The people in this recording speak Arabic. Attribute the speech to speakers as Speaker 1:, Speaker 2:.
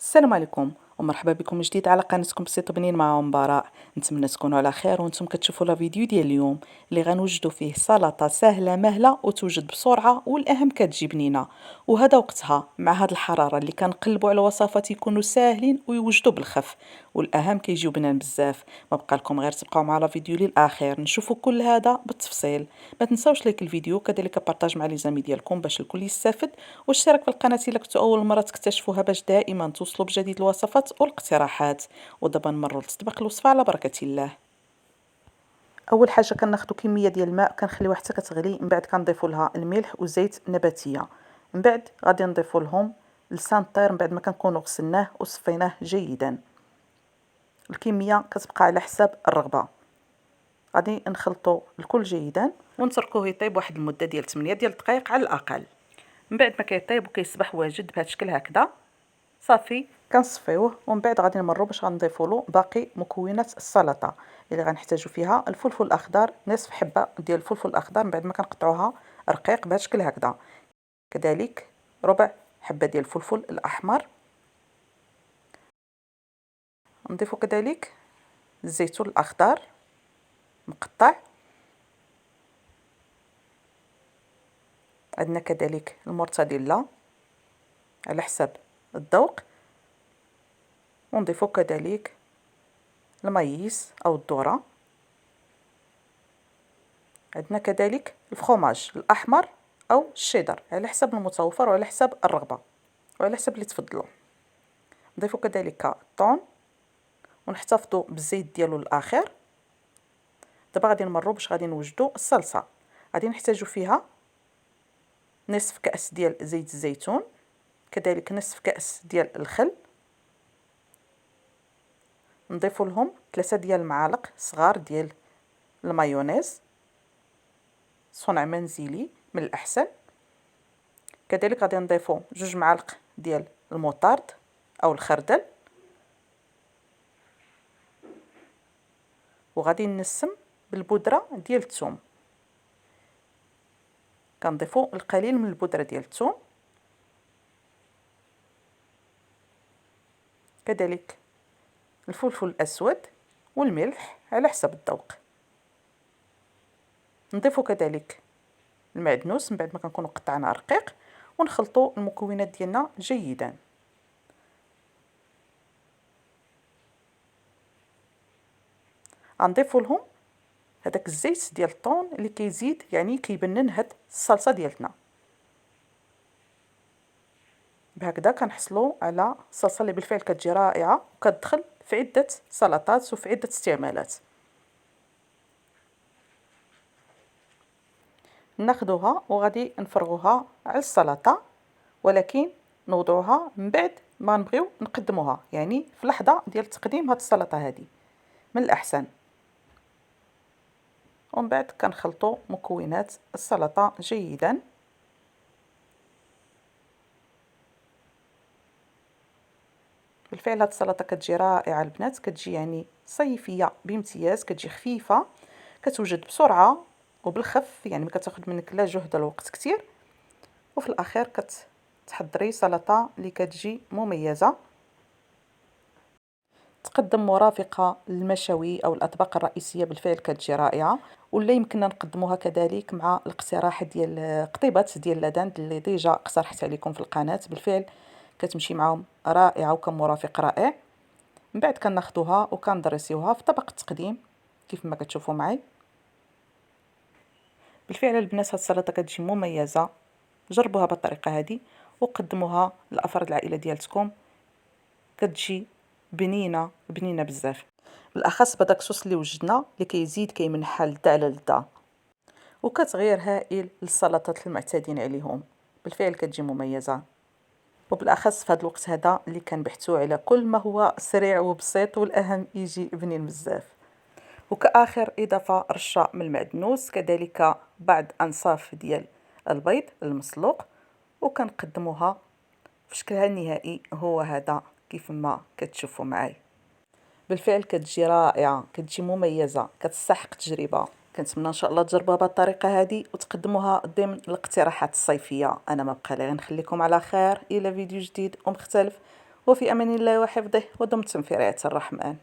Speaker 1: السلام عليكم ومرحبا بكم من جديد على قناتكم بسيط بنين مع براء. نتمنى تكونوا على خير وانتم كتشوفوا لا فيديو ديال اليوم اللي غنوجدوا فيه سلطه سهله مهله وتوجد بسرعه والاهم كتجي بنينه. وهذا وقتها مع هاد الحراره اللي كنقلبوا على وصفات يكونوا ساهلين ويوجدوا بالخف، والاهم كيجيو بنان بزاف. ما بقى لكم غير تبقاو مع لا فيديو للاخير نشوفوا كل هذا بالتفصيل. ما تنساوش لايك الفيديو كذلك بارطاج مع لي زامي ديالكم باش الكل يستافد، واشترك في القناه الا كنتو اول مره تكتشفوها باش دائما توصلوا بجديد الوصفات والاقتراحات. ودابا نمروا لتطبيق الوصفه على بركه الله. اول حاجه كناخذوا كميه ديال الماء كنخليوها حتى كتغلي، من بعد كنضيفوا لها الملح وزيت نباتيه، من بعد غادي نضيفوا لهم لسان الطير من بعد ما كنكونوا غسلناه وصفيناه جيدا. الكميه كتبقى على حساب الرغبه. غادي نخلطوا الكل جيدا ونتركوه يطيب واحد المده ديال 8 ديال الدقائق على الاقل. من بعد ما كيطيب وكيصبح واجد بهذا الشكل هكذا صافي كنصفيوه، ومن بعد غادي نمروا باش غنضيفوا له باقي مكونات السلطه اللي غنحتاجوا فيها الفلفل الاخضر، نصف حبه ديال الفلفل الاخضر من بعد ما كنقطعوها رقيق بهذا الشكل هكذا، كذلك ربع حبه ديال الفلفل الاحمر. نضيفوا كذلك الزيتون الاخضر مقطع، عندنا كذلك المرتديلا على حسب الذوق، ونضيفوا كذلك المايس او الذره. عندنا كذلك الفخوماج الاحمر او الشيدر على حسب المتوفر وعلى حسب الرغبه وعلى حسب اللي تفضلوا. نضيفوا كذلك الثوم ونحتفظوا بالزيت ديالو الاخر. دابا غادي نمروا باش غادي نوجدوا الصلصه. غادي نحتاجوا فيها نصف كأس ديال زيت الزيتون، كذلك نصف كأس ديال الخل، نضيفوا لهم 3 ديال المعالق صغار ديال المايونيز صنع منزلي من الأحسن، كذلك غادي نضيفوا 2 معالق ديال الموطارد أو الخردل، وغادي نسم بالبودرة ديال الثوم. كنضيفوا القليل من البودرة ديال الثوم، كذلك الفلفل الأسود والملح على حسب الذوق. نضيفوا كذلك المعدنوس من بعد ما كنكونوا قطعناه رقيق، ونخلطوا المكونات ديالنا جيدا. غنضيفوا لهم هذاك الزيت ديال الطون اللي كيزيد يعني كيبنن هاد الصلصه ديالتنا. بهكذا كنحصلوا على صلصه اللي بالفعل كتجي رائعه وكتدخل في عده سلطات وفي عده استعمالات. ناخذوها وغادي نفرغوها على السلطه، ولكن نوضعوها من بعد ما نبغيو نقدموها، يعني في لحظه ديال تقديم هاد السلطه هذه من الاحسن. ومن بعد كنخلطوا مكونات السلطه جيدا. بالفعل هاد السلطه كتجي رائعه البنات، كتجي يعني صيفيه بامتياز، كتجي خفيفه، كتوجد بسرعه وبالخف، يعني ما كتاخذ منك لا جهد ولا وقت كثير، وفي الاخير كتحضري سلطه اللي كتجي مميزه. تقدم مرافقه للمشاوي او الاطباق الرئيسيه بالفعل كتجي رائعه، ولا يمكننا نقدموها كذلك مع الاقتراح ديال قطيبات ديال لادانت اللي ديجا اقترحت عليكم في القناه. بالفعل كتمشي معهم رائعه وكمرافق رائع. من بعد كناخذوها وكندرسيوها في طبق التقديم كيف ما كتشوفوا معي. بالفعل البنات هاد السلطه كتجي مميزه، جربوها بالطريقه هذه وقدموها لافراد العائله ديالتكم، كتجي بنينه بنينه بزاف، بالاخص بداك الصوص اللي وجدنا اللي كيزيد كيمنحها لذة على لذة، وكتغيير هائل للسلطات المعتادين عليهم. بالفعل كتجي مميزه، وبالاخص في هذا الوقت هذا اللي كنبحثوا على كل ما هو سريع وبسيط والاهم يجي بنين بزاف. وكآخر إضافة رشة من المعدنوس، كذلك بعض أنصاف ديال البيض المسلوق، وكنقدموها في شكلها النهائي هو هذا كيف ما كتشوفوا معي. بالفعل كتجي رائعة، كتجي مميزة، كتستحق تجربة. كنتمنى ان شاء الله تجربوها بالطريقه هذه وتقدموها ضمن الاقتراحات الصيفيه. انا ما بقى لي غير نخليكم على خير الى فيديو جديد ومختلف، وفي أمان الله وحفظه ودمتم في رعاية الرحمن.